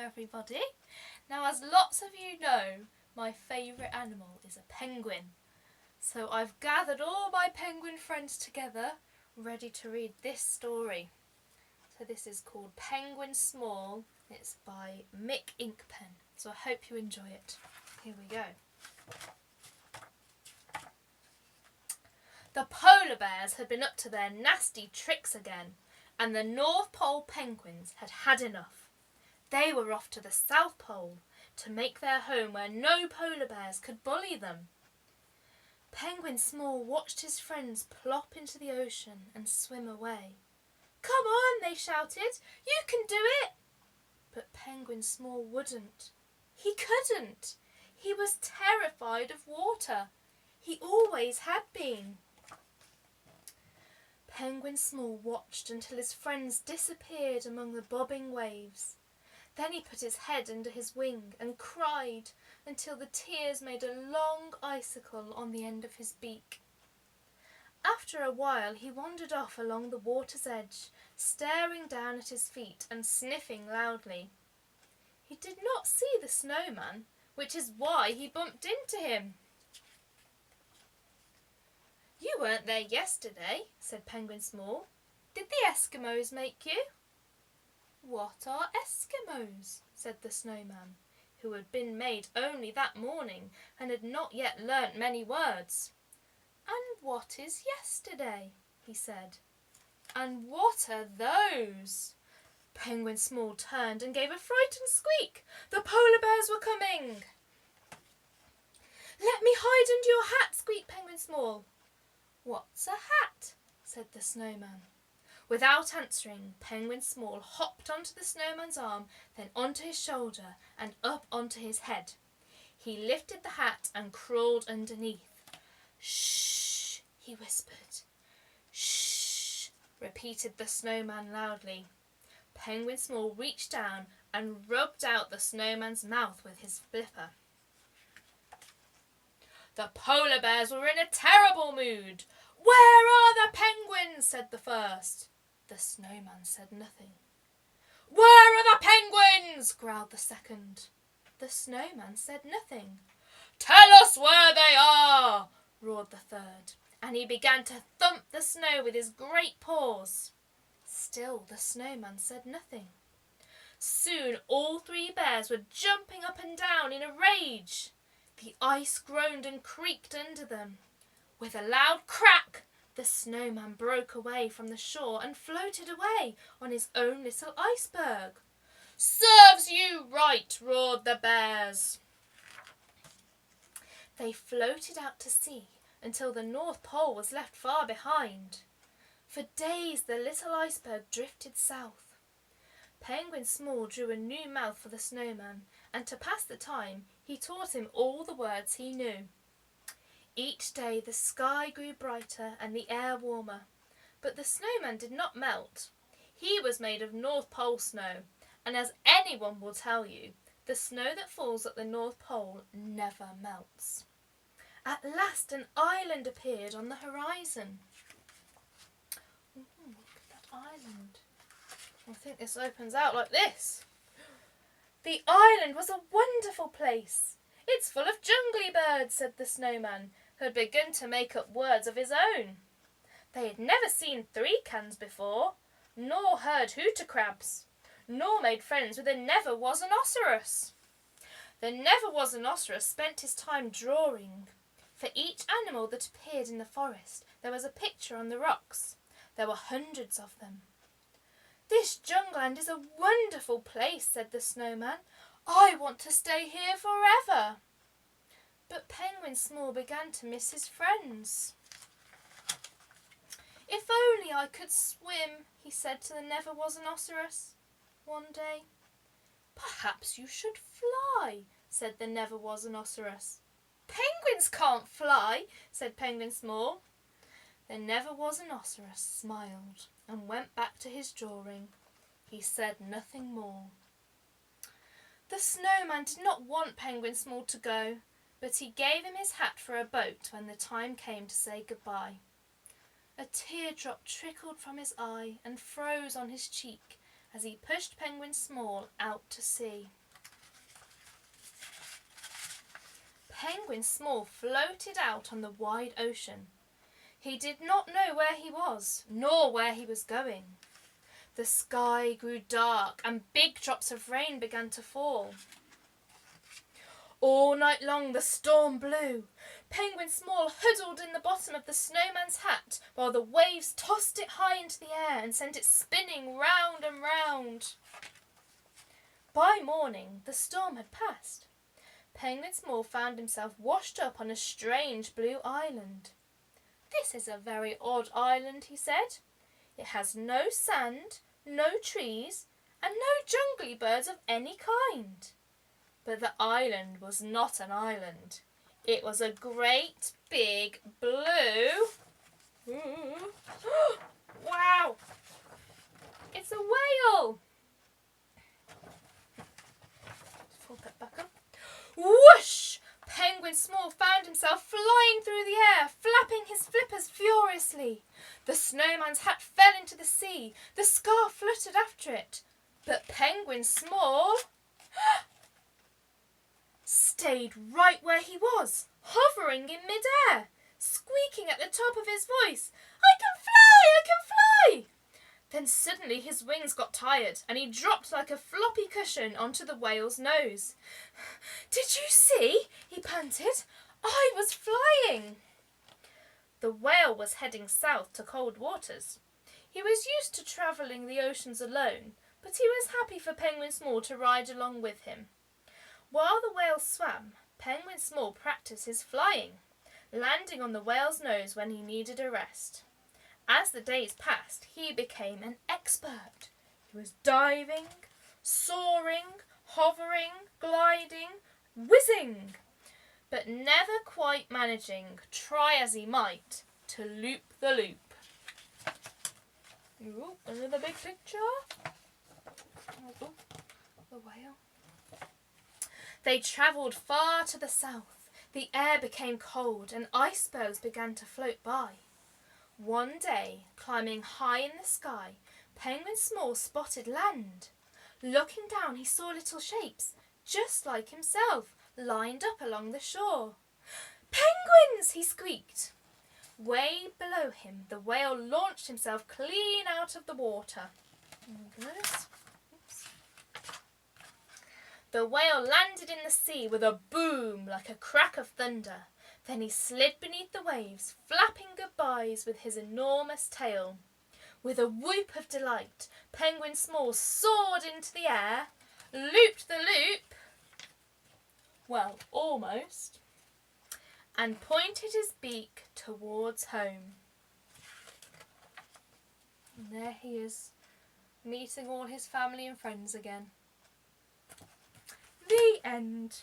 everybody. Now, as lots of you know, my favourite animal is a penguin. So I've gathered all my penguin friends together, ready to read this story. So this is called Penguin Small. It's by Mick Inkpen. So I hope you enjoy it. Here we go. The polar bears had been up to their nasty tricks again, and the North Pole penguins had had enough. They were off to the South Pole to make their home where no polar bears could bully them. Penguin Small watched his friends plop into the ocean and swim away. "Come on," they shouted, "you can do it!" But Penguin Small wouldn't. He couldn't. He was terrified of water. He always had been. Penguin Small watched until his friends disappeared among the bobbing waves. Then he put his head under his wing and cried until the tears made a long icicle on the end of his beak. After a while he wandered off along the water's edge, staring down at his feet and sniffing loudly. He did not see the snowman, which is why he bumped into him. "You weren't there yesterday," said Penguin Small. "Did the Eskimos make you?" "What are Eskimos?" said the snowman, who had been made only that morning and had not yet learnt many words. "And what is yesterday?" he said. "And what are those?" Penguin Small turned and gave a frightened squeak. The polar bears were coming. "Let me hide under your hat," squeaked Penguin Small. "What's a hat?" said the snowman. Without answering, Penguin Small hopped onto the snowman's arm, then onto his shoulder and up onto his head. He lifted the hat and crawled underneath. "Shh," he whispered. "Shh," repeated the snowman loudly. Penguin Small reached down and rubbed out the snowman's mouth with his flipper. The polar bears were in a terrible mood. "Where are the penguins?" said the first. The snowman said nothing. "Where are the penguins?" growled the second. The snowman said nothing. "Tell us where they are!" roared the third, and he began to thump the snow with his great paws. Still the snowman said nothing. Soon all three bears were jumping up and down in a rage. The ice groaned and creaked under them. With a loud crack, the snowman broke away from the shore and floated away on his own little iceberg. "Serves you right!" roared the bears. They floated out to sea until the North Pole was left far behind. For days the little iceberg drifted south. Penguin Small drew a new mouth for the snowman, and to pass the time he taught him all the words he knew. Each day the sky grew brighter and the air warmer, but the snowman did not melt. He was made of North Pole snow, and as anyone will tell you, the snow that falls at the North Pole never melts. At last an island appeared on the horizon. Look at that island. I think this opens out like this. The island was a wonderful place. "It's full of jungly birds," said the snowman, who had begun to make up words of his own. They had never seen three cans before, nor heard hooter crabs, nor made friends with a never-was-an-ocerus. The never-was-an-ocerus spent his time drawing. For each animal that appeared in the forest, there was a picture on the rocks. There were hundreds of them. "This jungleland is a wonderful place," said the snowman. "I want to stay here forever." But Penguin Small began to miss his friends. "If only I could swim," he said to the never-was-an-ocerus one day. "Perhaps you should fly," said the never-was-an-ocerus. "Penguins can't fly," said Penguin Small. The never-was-an-ocerus smiled and went back to his drawing. He said nothing more. The snowman did not want Penguin Small to go, but he gave him his hat for a boat when the time came to say goodbye. A teardrop trickled from his eye and froze on his cheek as he pushed Penguin Small out to sea. Penguin Small floated out on the wide ocean. He did not know where he was, nor where he was going. The sky grew dark and big drops of rain began to fall. All night long the storm blew. Penguin Small huddled in the bottom of the snowman's hat while the waves tossed it high into the air and sent it spinning round and round. By morning the storm had passed. Penguin Small found himself washed up on a strange blue island. "This is a very odd island," he said. "It has no sand, no trees, and no jungly birds of any kind." But the island was not an island. It was a great big blue... Wow! It's a whale! Pull that back up. Whoosh! Penguin Small found himself flying through the air, flapping his flippers furiously. The snowman's hat fell into the sea. The scarf fluttered after it. But Penguin Small stayed right where he was, hovering in mid-air, squeaking at the top of his voice, "I can fly! I can fly!" Then suddenly his wings got tired and he dropped like a floppy cushion onto the whale's nose. "Did you see?" he panted. "I was flying." The whale was heading south to cold waters. He was used to travelling the oceans alone, but he was happy for Penguin Small to ride along with him. While the whale swam, Penguin Small practised his flying, landing on the whale's nose when he needed a rest. As the days passed, he became an expert. He was diving, soaring, hovering, gliding, whizzing, but never quite managing, try as he might, to loop the loop. Ooh, another big picture. Ooh, the whale. They travelled far to the south. The air became cold and icebergs began to float by. One day, climbing high in the sky, Penguin Small spotted land. Looking down, he saw little shapes, just like himself, lined up along the shore. "Penguins!" he squeaked. Way below him, the whale launched himself clean out of the water. The whale landed in the sea with a boom like a crack of thunder. Then he slid beneath the waves, flapping goodbyes with his enormous tail. With a whoop of delight, Penguin Small soared into the air, looped the loop, well, almost, and pointed his beak towards home. And there he is, meeting all his family and friends again. The end.